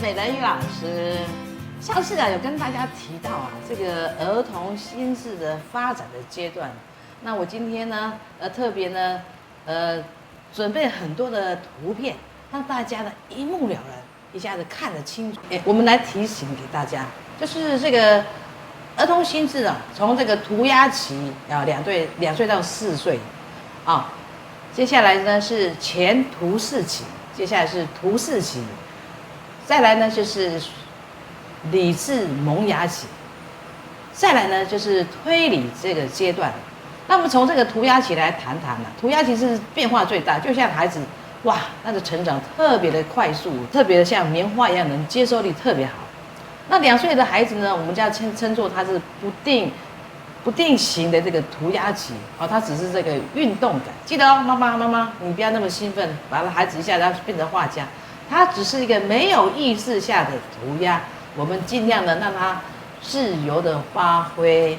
美人鱼老师。上次有跟大家提到这个儿童心智的发展的阶段。那我今天呢，特别呢，准备很多的图片，让大家呢一目了然，一下子看得清楚。我们来提醒给大家，就是这个儿童心智啊，从这个涂鸦期啊，2岁到4岁啊，接下来呢是前图示期，接下来是图示期，再来呢就是理智萌芽期，再来呢就是推理这个阶段。那么从这个涂鸦期来谈谈涂鸦期是变化最大，就像孩子哇，他的成长特别的快速，特别的像棉花一样，能接受力特别好。那2岁的孩子呢，我们就要称作他是不定型的这个涂鸦期它只是这个运动感。记得哦，妈妈，你不要那么兴奋，把孩子一下子变成画家，他只是一个没有意识下的涂鸦。我们尽量的让他自由的发挥，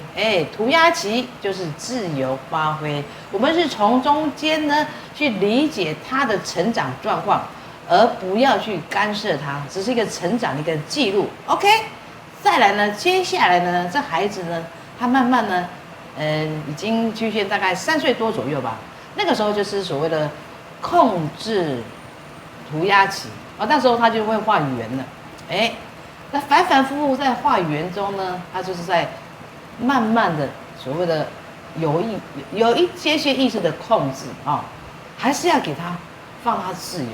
涂鸦期就是自由发挥。我们是从中间呢去理解他的成长状况，而不要去干涉他，只是一个成长的一个记录。OK， 再来呢，接下来呢，这孩子呢，他慢慢呢，已经局限大概3岁多左右吧。那个时候就是所谓的控制涂鸦期那时候他就会画圆了，那反反复复在画圆中呢，他就是在慢慢的所谓的有一些意识的控制还是要给他放他自由。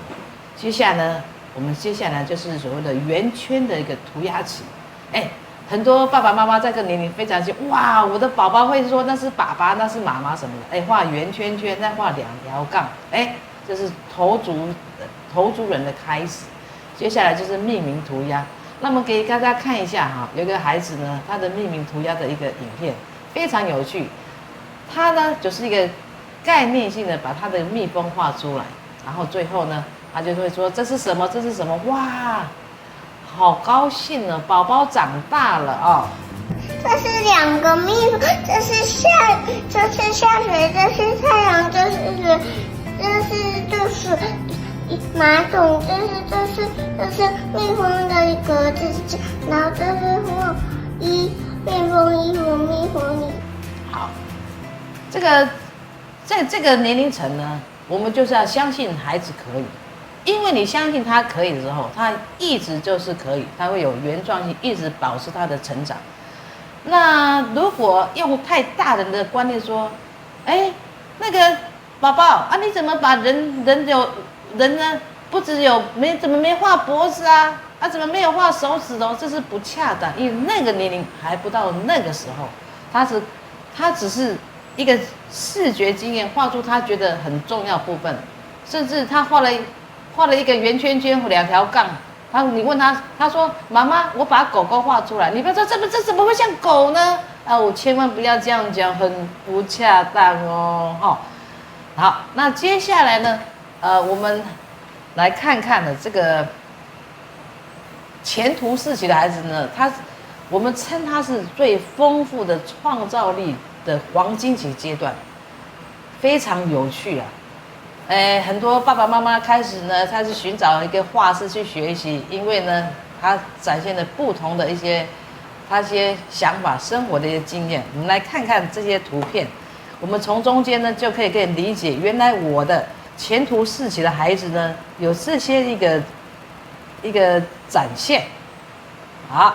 接下来呢，我们接下来就是所谓的圆圈的一个涂鸦期。很多爸爸妈妈在这个年龄非常哇，我的宝宝会说那是爸爸，那是妈妈什么的，画圆圈圈，再画2条杠，这是投足人的开始。接下来就是命名涂鸦。那么给大家看一下有个孩子呢，他的命名涂鸦的一个影片非常有趣。他呢就是一个概念性的把他的蜜蜂画出来，然后最后呢，他就会说这是什么？这是什么？哇，好高兴哦，宝宝长大了这是2个蜜蜂，这是下水，这是太阳，这是马桶，这是蜜蜂的一个然后这是蜜蜂衣。好，在这个年龄层呢，我们就是要相信孩子可以，因为你相信他可以的时候，他一直就是可以，他会有原创性，一直保持他的成长。那如果用太大人的观念说，那个宝宝你怎么把人呢？不只有怎么没画脖子怎么没有画手指头？这是不恰当，因为那个年龄还不到那个时候，他只是一个视觉经验，画出他觉得很重要部分，甚至他画了一个圆圈圈和2条杠。你问他，他说妈妈，我把狗狗画出来。你不要说这怎么会像狗呢？我千万不要这样讲，很不恰当哦。好，那接下来呢？我们来看看这个前图示期的孩子呢，我们称他是最丰富的创造力的黄金期阶段，非常有趣很多爸爸妈妈开始寻找一个画室去学习，因为呢，他展现了不同的一些想法、生活的一些经验。我们来看看这些图片，我们从中间呢就可以理解，原来我的前图示期的孩子呢，有这些一个展现。好，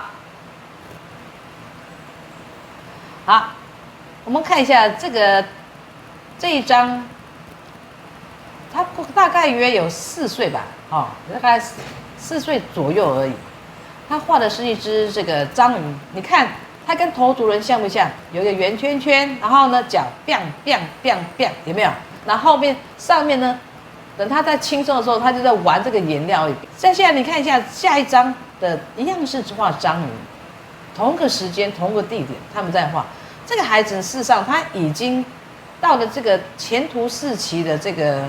我们看一下这一张，他大概约有4岁吧，大概4岁左右而已。他画的是一只这个章鱼，你看它跟头足人像不像？有一个圆圈圈，然后呢脚 biang biang biang biang， 有没有？然后上面呢，等他在轻松的时候，他就在玩这个颜料而已。现在你看一下下一张的，一样是画章鱼，同个时间同个地点，他们在画。这个孩子事实上他已经到了这个前图示期的这个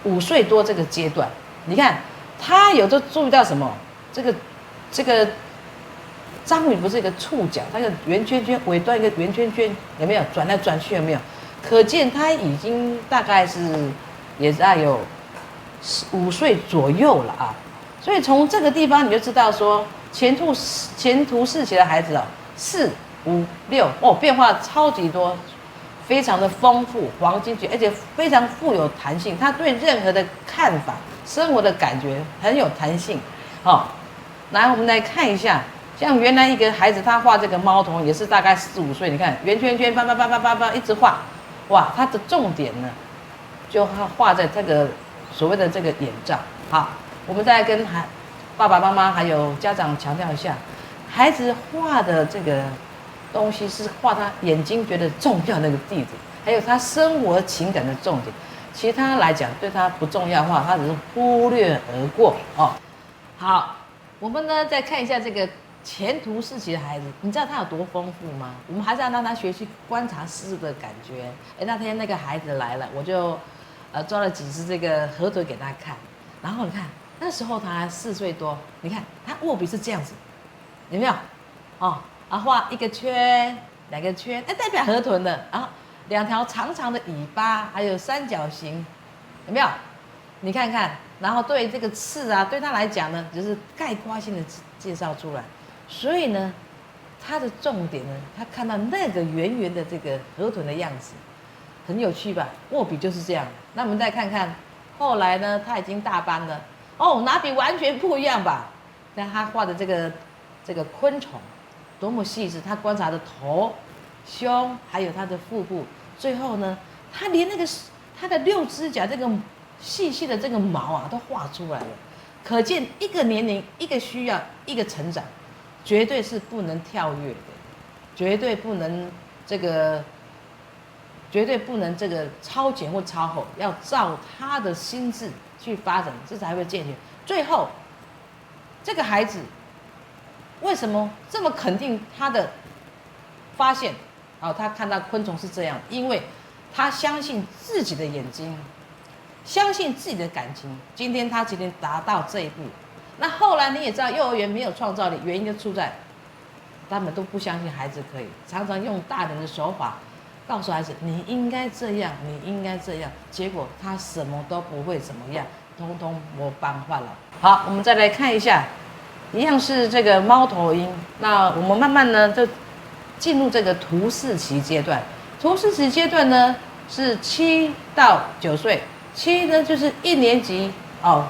5岁多这个阶段。你看他有都注意到什么？这个章鱼不是一个触角，它有圆圈圈，尾端一个圆圈圈，有没有转来转去？有没有？可见他已经大概是也大有5岁左右了所以从这个地方你就知道说，前途似锦的孩子哦，4、5、6哦，变化超级多，非常的丰富，黄金局，而且非常富有弹性。他对任何的看法、生活的感觉很有弹性。好，来我们来看一下，像原来一个孩子他画这个猫头也是大概4、5岁，你看圆圈圈，叭一直画，哇，他的重点呢，就画在这个所谓的这个眼罩。好，我们再跟爸爸妈妈还有家长强调一下，孩子画的这个东西是画他眼睛觉得重要那个地点，还有他生活情感的重点，其他来讲对他不重要的话，他只是忽略而过哦。好，我们呢再看一下这个前途似锦的孩子，你知道他有多丰富吗？我们还是要让他学习观察事物的感觉。那天那个孩子来了，我就抓了几只这个河豚给他看，然后你看那时候他4岁多，你看他握笔是这样子，有没有？哦，然后画一个圈、2个圈，代表河豚的，然后2条长长的尾巴，还有三角形，有没有？你看看，然后对这个刺啊，对他来讲呢，就是概括性的介绍出来。所以呢，他的重点呢，他看到那个圆圆的这个河豚的样子，很有趣吧？握笔就是这样。那我们再看看，后来呢，他已经大班了，哦，拿笔完全不一样吧？但他画的这个昆虫，多么细致！他观察的头、胸，还有他的腹部，最后呢，他连那个他的6指甲这个细细的这个毛啊，都画出来了。可见一个年龄、一个需要、一个成长，绝对是不能跳跃的，绝对不能这个超前或超后，要照他的心智去发展，这才会健全。最后，这个孩子为什么这么肯定他的发现？哦，他看到昆虫是这样，因为他相信自己的眼睛。相信自己的感情，今天达到这一步。那后来你也知道，幼儿园没有创造力，原因就出在他们都不相信孩子可以，常常用大人的手法告诉孩子你应该这样，你应该这样，结果他什么都不会怎么样，通通没办法了。好，我们再来看一下，一样是这个猫头鹰。那我们慢慢呢就进入这个图示期阶段。图示期阶段呢是7到9岁。7呢就是1年级哦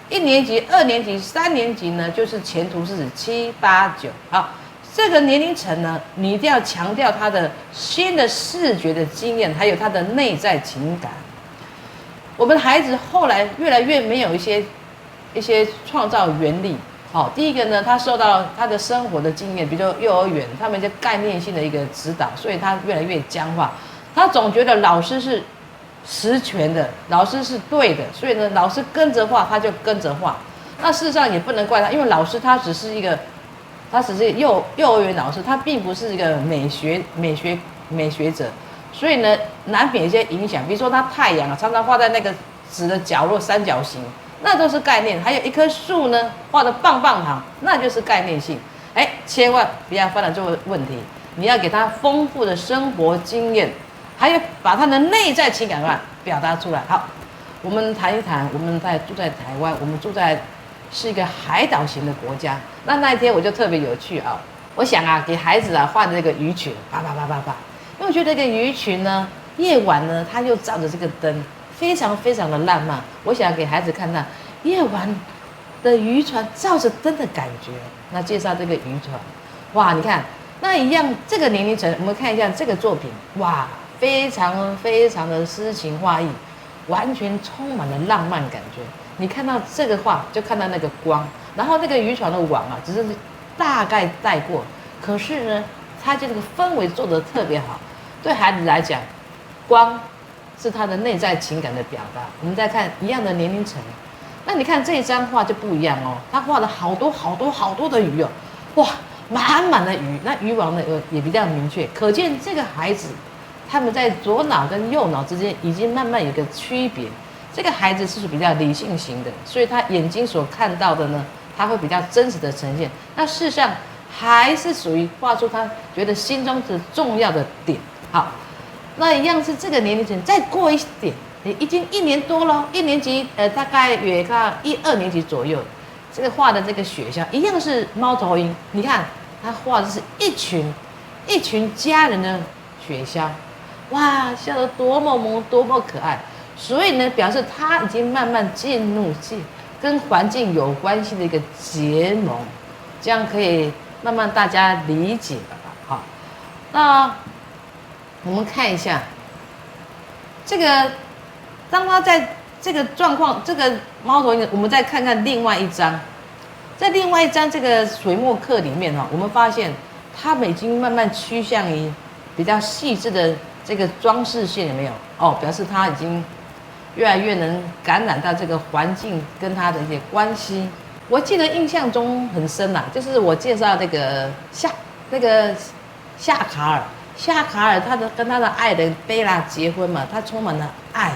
，1年级、2年级、3年级呢就是前途是7、8、9。好，这个年龄层呢，你一定要强调他的新的视觉的经验，还有他的内在情感。我们的孩子后来越来越没有一些创造原理。好，第一个呢，他受到他的生活的经验，比如说幼儿园他们一些概念性的一个指导，所以他越来越僵化。他总觉得老师是实权的，老师是对的，所以呢，老师跟着画，他就跟着画。那事实上也不能怪他，因为老师他只是幼儿园老师，他并不是一个美学者，所以呢，难免一些影响。比如说他太阳啊，常常画在那个纸的角落三角形，那都是概念。还有一棵树呢，画的棒棒糖，那就是概念性。千万不要犯了这个问题，你要给他丰富的生活经验。还有把他的内在情感表达出来。好，我们谈一谈，我们住在台湾，我们是一个海岛型的国家。那一天我就特别有趣啊，我想啊给孩子画的这个鱼群，因为我觉得这个鱼群呢，夜晚呢它又照着这个灯，非常非常的浪漫。我想给孩子看到夜晚的渔船照着灯的感觉。那介绍这个渔船，哇，你看那一样这个年龄层，我们看一下这个作品，哇。非常非常的诗情画意，完全充满了浪漫感觉。你看到这个画，就看到那个光，然后那个渔船的网啊，只是大概带过，可是呢，它这个氛围做得特别好。对孩子来讲，光是他的内在情感的表达。我们再看一样的年龄层，那你看这一张画就不一样哦，他画了好多的鱼哦，哇，满满的鱼，那渔网呢也比较明确，可见这个孩子。他们在左脑跟右脑之间已经慢慢有个区别。这个孩子是比较理性型的，所以他眼睛所看到的呢，他会比较真实的呈现。那事实上还是属于画出他觉得心中的重要的点。好，那一样是这个年龄层，再过一点，已经1年多了，1年级大概也看1、2年级左右。这个画的这个雪橇一样是猫头鹰，你看他画的是一群家人的雪橇，哇，笑得多么萌，多么可爱。所以呢，表示他已经慢慢进入跟环境有关系的一个结盟，这样可以慢慢大家理解了吧？好，那我们看一下这个，当他在这个状况，这个猫头鹰，我们再看看另外一张，在另外一张这个水墨课里面哈，我们发现他们已经慢慢趋向于比较细致的这个装饰线，有没有？哦，表示他已经越来越能感染到这个环境跟他的一些关系。我记得印象中很深啦，就是我介绍那个夏卡尔，他跟他的爱人贝拉结婚嘛，他充满了爱，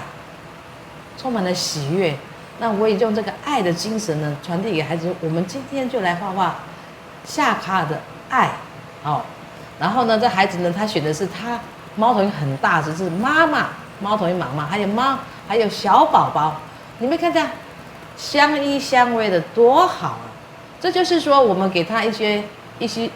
充满了喜悦。那我也用这个爱的精神呢，传递给孩子。我们今天就来画画夏卡尔的爱，哦。然后呢，这孩子呢，他选的是他猫头鹰很大只，是妈妈猫头鹰妈妈，还有小宝宝，你们看看，相依相偎的多好啊！这就是说，我们给他一些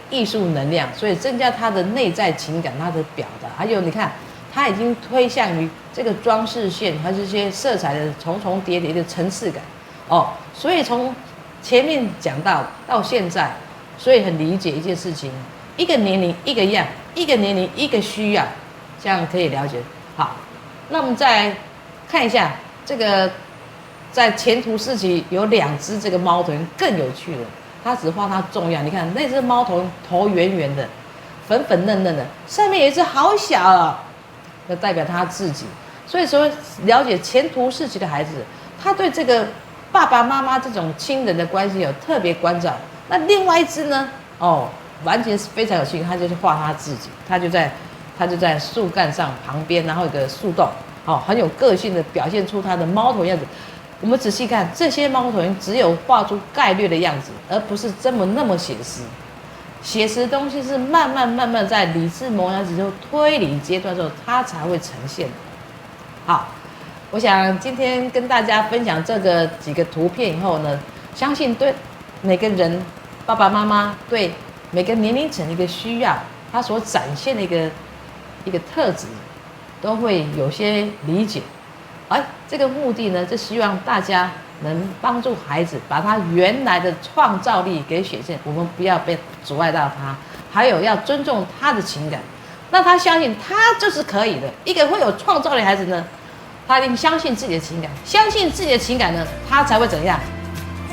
艺术能量，所以增加他的内在情感，他的表达。还有你看，他已经推向于这个装饰线和这些色彩的重重叠叠的层次感哦。所以从前面讲到现在，所以很理解一件事情：一个年龄一个样，一个年龄一个需要，这样可以了解。好，那我们再看一下这个，在前图四期有2只这个猫头鹰更有趣了。它只画它重要，你看那只猫头鹰头圆圆的，粉粉嫩嫩的，上面有一只好小啊，那代表他自己。所以说，了解前图四期的孩子，他对这个爸爸妈妈这种亲人的关系有特别关照。那另外一只呢？哦，完全是非常有趣，他就是画他自己，他就在树干上旁边，然后有个树洞，哦，很有个性的表现出他的猫头样子。我们仔细看，这些猫头鹰只有画出概略的样子，而不是那么写实。写实的东西是慢慢在理智萌芽之后推理阶段之后，它才会呈现的。好，我想今天跟大家分享这个几个图片以后呢，相信对每个人爸爸妈妈对每个年龄层的一个需要，他所展现的一个特质，都会有些理解。而这个目的呢，就希望大家能帮助孩子把他原来的创造力给显现，我们不要被阻碍到他，还有要尊重他的情感，让他相信他就是可以的。一个会有创造力的孩子呢，他一定相信自己的情感，相信自己的情感呢，他才会怎样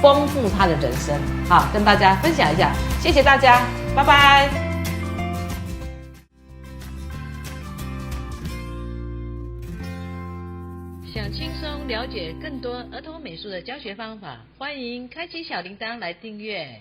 丰富他的人生。好，跟大家分享一下，谢谢大家，拜拜。想轻松了解更多儿童美术的教学方法，欢迎开启小铃铛来订阅。